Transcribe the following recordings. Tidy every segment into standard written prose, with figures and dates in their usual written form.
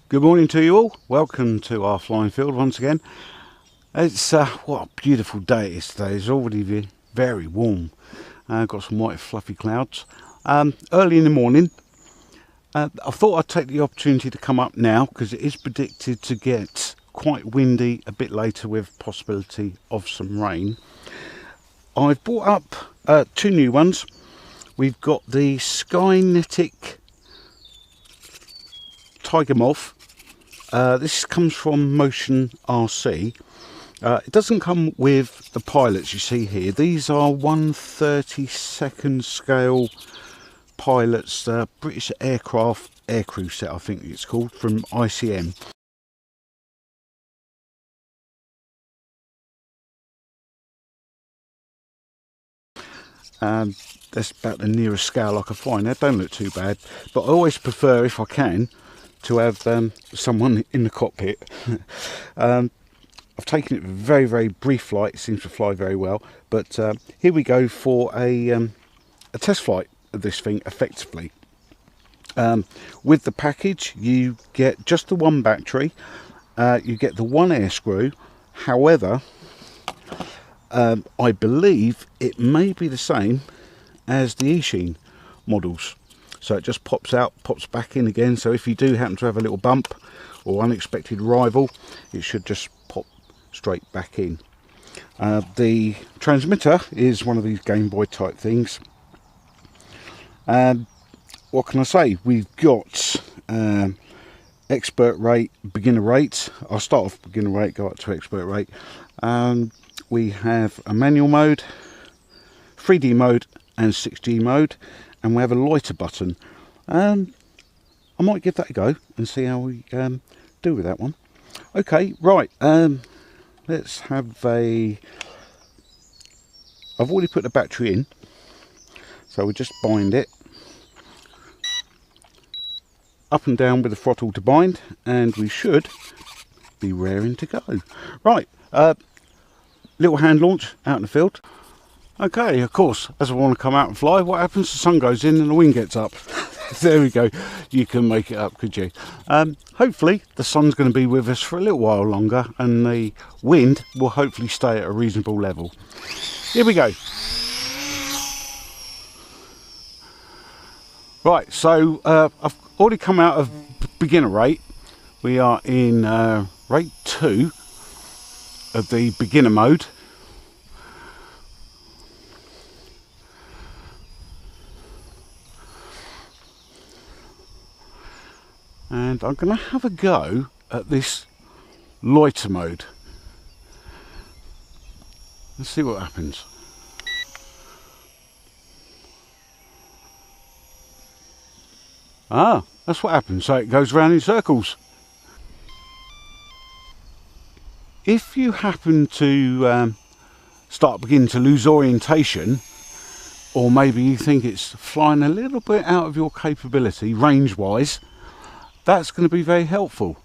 Good morning to you all. Welcome to our flying field once again. It's what a beautiful day it is today. It's already very warm. Got some white fluffy clouds. Early in the morning. I thought I'd take the opportunity to come up now because it is predicted to get quite windy a bit later with possibility of some rain. I've brought up two new ones. We've got the Skynetic Tiger Moth. This comes from Motion RC. It doesn't come with the pilots you see here. These are 1/32 scale pilots, British aircraft aircrew set, I think it's called, from ICM. That's about the nearest scale I can find. They don't look too bad, but I always prefer, if I can, to have someone in the cockpit. I've taken it a very brief flight. It seems to fly very well, but here we go for a test flight of this thing effectively. With the package you get just the one battery, you get the one air screw. However, I believe it may be the same as the eSheen models, so it just pops out, pops back in again. So if you do happen to have a little bump or unexpected arrival, it should just pop straight back in. The transmitter is one of these Game Boy type things. What can I say? We've got expert rate, beginner rate. I'll start off beginner rate, go up to expert rate. We have a manual mode, 3D mode and 6G mode, and we have a loiter button. I might give that a go and see how we do with that one. Okay, right, let's have a... I've already put the battery in, so we just bind it up and down with the throttle to bind, and we should be raring to go. Right, little hand launch out in the field. Okay, of course, as I want to come out and fly, what happens? The sun goes in and the wind gets up. There we go. You can make it up, could you? Hopefully the sun's going to be with us for a little while longer, and the wind will hopefully stay at a reasonable level. Here we go. Right, so I've already come out of beginner rate. We are in rate 2 of the beginner mode. And I'm going to have a go at this loiter mode. Let's see what happens. Ah, that's what happens. So it goes round in circles. If you happen to begin to lose orientation, or maybe you think it's flying a little bit out of your capability range wise, that's going to be very helpful.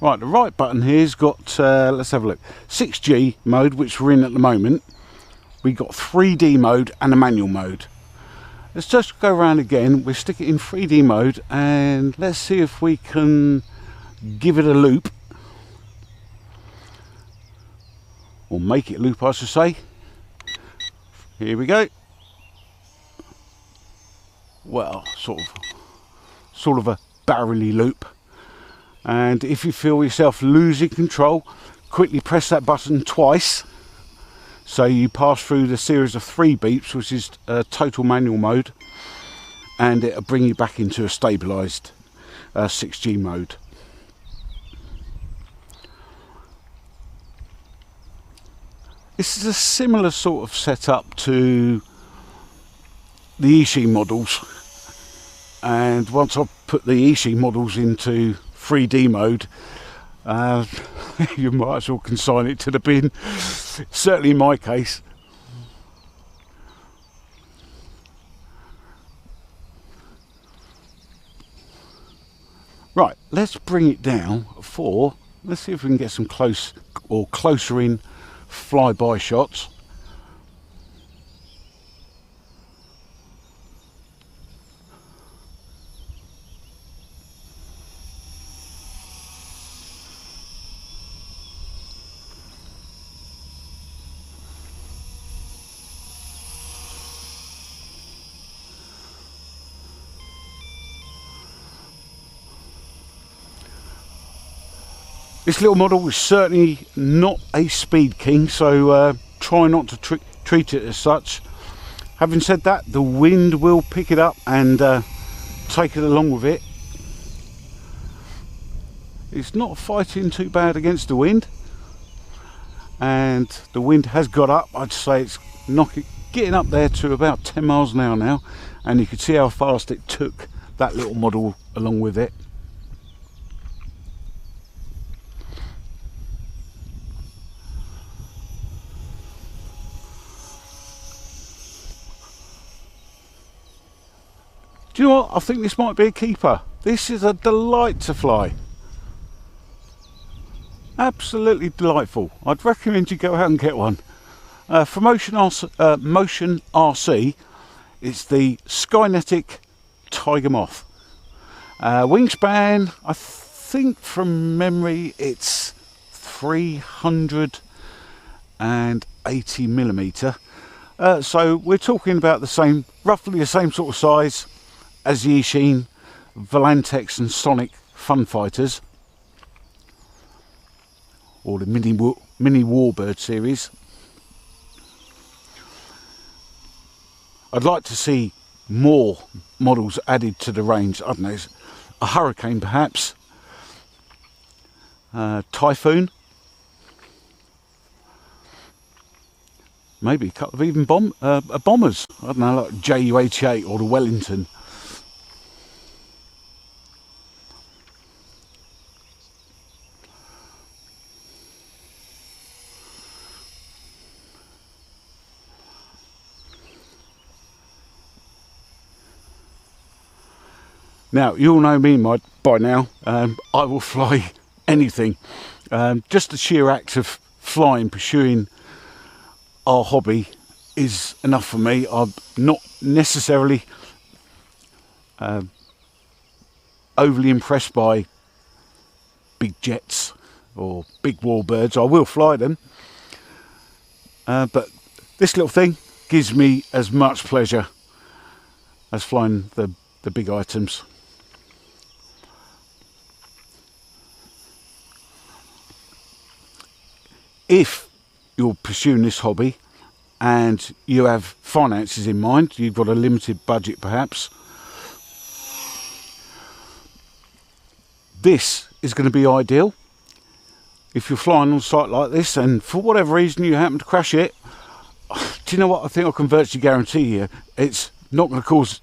Right, the right button here's got, let's have a look, 6G mode, which we're in at the moment. We've got 3D mode and a manual mode. Let's just go around again. We'll stick it in 3D mode and let's see if we can give it a loop. Or make it loop, I should say. Here we go. Well, sort of a barrely loop. And if you feel yourself losing control, quickly press that button twice. So you pass through the series of 3 beeps, which is total manual mode, and it'll bring you back into a stabilised 6G mode. This is a similar sort of setup to the eSheen models, and once I've put the eSheen models into 3D mode, you might as well consign it to the bin, certainly in my case. Right, let's bring it down for, let's see if we can get some closer in flyby shots. This little model is certainly not a speed king, so try not to treat it as such. Having said that, the wind will pick it up and take it along with it. It's not fighting too bad against the wind, and the wind has got up. I'd say it's getting up there to about 10 miles an hour now, and you can see how fast it took that little model along with it. Do you know what? I think this might be a keeper. This is a delight to fly. Absolutely delightful. I'd recommend you go out and get one. For Motion RC, it's the Skynetic Tiger Moth. Wingspan, I think from memory, it's 380mm. So we're talking about roughly the same sort of size as the Eachine, Volantex and Sonic Fun Fighters, or the mini Warbird series. I'd like to see more models added to the range. I don't know, a Hurricane perhaps, Typhoon, maybe a couple of even bombers. I don't know, like JU-88 or the Wellington. Now, you all know me by now. I will fly anything. Just the sheer act of flying, pursuing our hobby is enough for me. I'm not necessarily overly impressed by big jets or big warbirds. I will fly them. But this little thing gives me as much pleasure as flying the big items. If you're pursuing this hobby and you have finances in mind, you've got a limited budget perhaps, this is going to be ideal. If you're flying on site like this and for whatever reason you happen to crash it, do you know what? I think I can virtually guarantee you it's not going to cause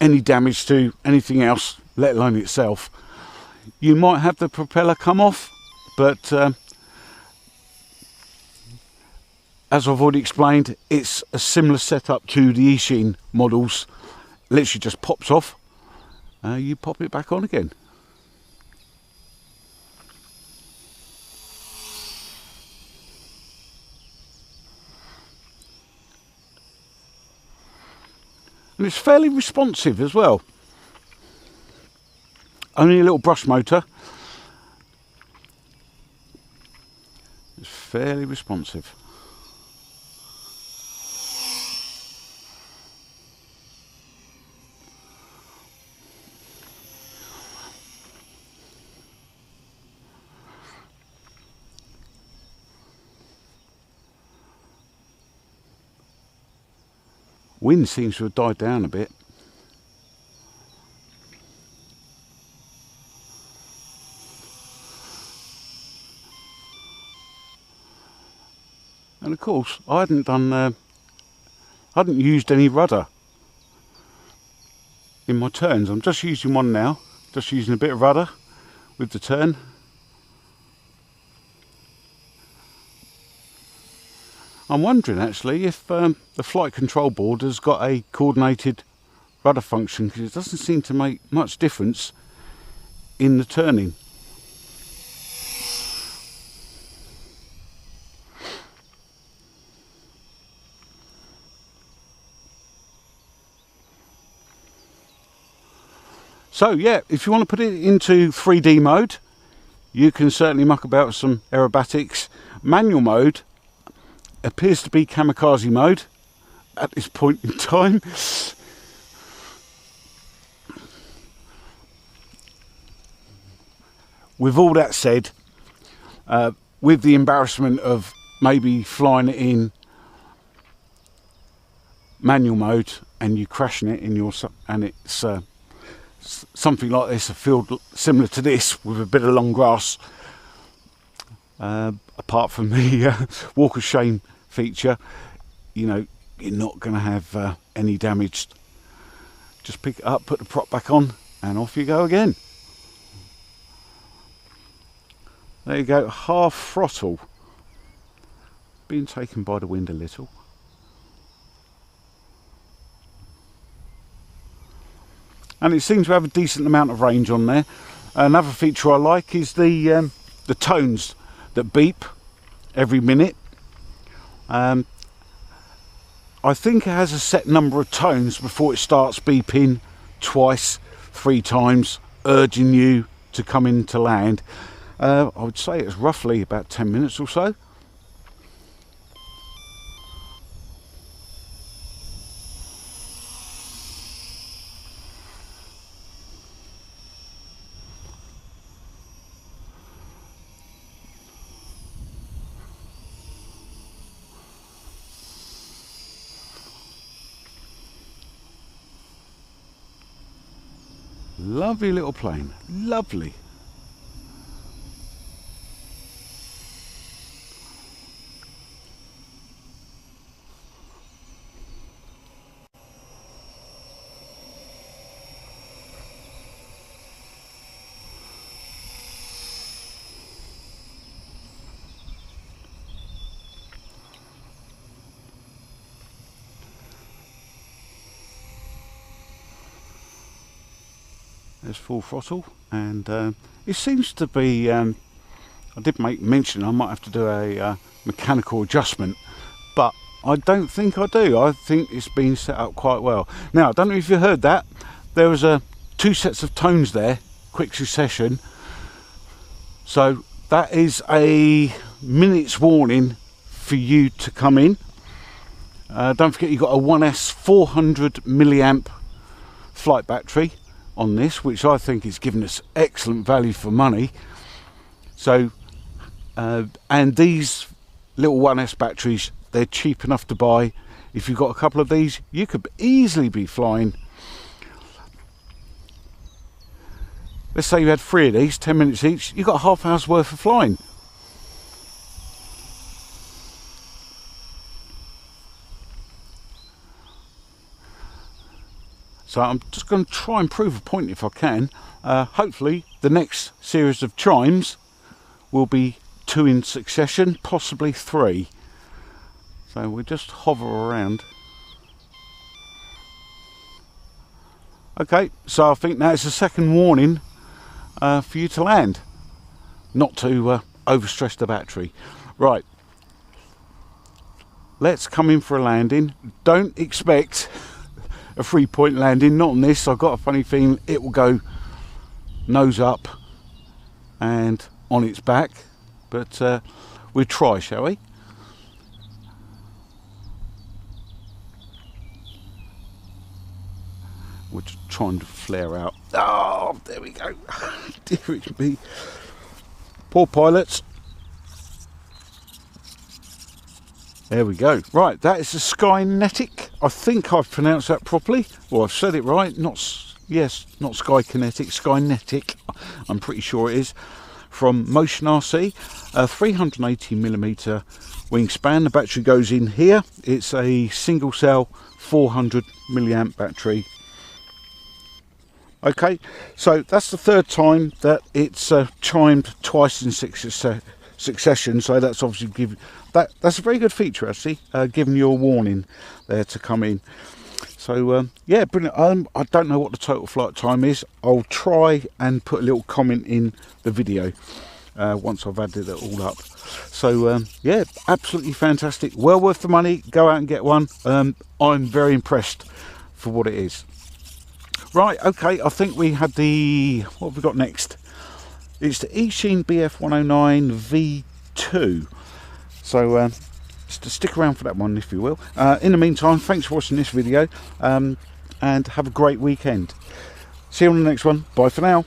any damage to anything else, let alone itself. You might have the propeller come off, but as I've already explained, it's a similar setup to the Eachine models. Literally just pops off, you pop it back on again. And it's fairly responsive as well. Only a little brush motor. It's fairly responsive. Wind seems to have died down a bit. And of course, I hadn't used any rudder in my turns. I'm just using one now, just using a bit of rudder with the turn. I'm wondering actually if the flight control board has got a coordinated rudder function, because it doesn't seem to make much difference in the turning. So yeah, if you want to put it into 3D mode, you can certainly muck about with some aerobatics. Manual mode appears to be kamikaze mode at this point in time. With all that said, with the embarrassment of maybe flying it in manual mode and you crashing it in your, and it's something like this, a field similar to this with a bit of long grass, apart from the walk of shame feature, you know, you're not going to have any damage. Just pick it up, put the prop back on, and off you go again. There you go, half throttle, being taken by the wind a little. And it seems to have a decent amount of range on there. Another feature I like is the tones that beep every minute. I think it has a set number of tones before it starts beeping twice, 3 times, urging you to come into land. I would say it's roughly about 10 minutes or so. Lovely little plane, lovely. There's full throttle, and it seems to be, I did make mention I might have to do a mechanical adjustment, but I don't think I do. I think it's been set up quite well. Now, I don't know if you heard that, there was 2 sets of tones there, quick succession, so that is a minute's warning for you to come in. Don't forget you've got a 1S 400 milliamp flight battery on this, which I think is giving us excellent value for money. So and these little 1S batteries, they're cheap enough to buy. If you've got a couple of these, you could easily be flying, let's say you had 3 of these, 10 minutes each, you've got a half hour's worth of flying. So I'm just going to try and prove a point if I can. Hopefully the next series of chimes will be 2 in succession, possibly 3. So we'll just hover around. Okay, so I think that's a second warning for you to land. Not to overstress the battery. Right, let's come in for a landing. Don't expect a 3-point landing, not on this. I've got a funny feeling it will go nose up and on its back, but we'll try, shall we? We're just trying to flare out. Oh, there we go. Dear me. Poor pilots. There we go. Right, that is the Skynetic. I think I've pronounced that properly. Well, I've said it right. Not Skykinetic, Skynetic. I'm pretty sure it is. From Motion RC, a 380mm wingspan. The battery goes in here. It's a single cell 400 milliamp battery. Okay, so that's the 3rd time that it's chimed twice in succession. So that's obviously that's a very good feature, actually, giving you a warning there to come in. So yeah, brilliant. I don't know what the total flight time is. I'll try and put a little comment in the video once I've added it all up. So yeah, absolutely fantastic, well worth the money. Go out and get one. I'm very impressed for what it is. Right, okay, I think we had the, what have we got next? It's the Eachine BF109 V2. So just stick around for that one, if you will. In the meantime, thanks for watching this video, and have a great weekend. See you on the next one. Bye for now.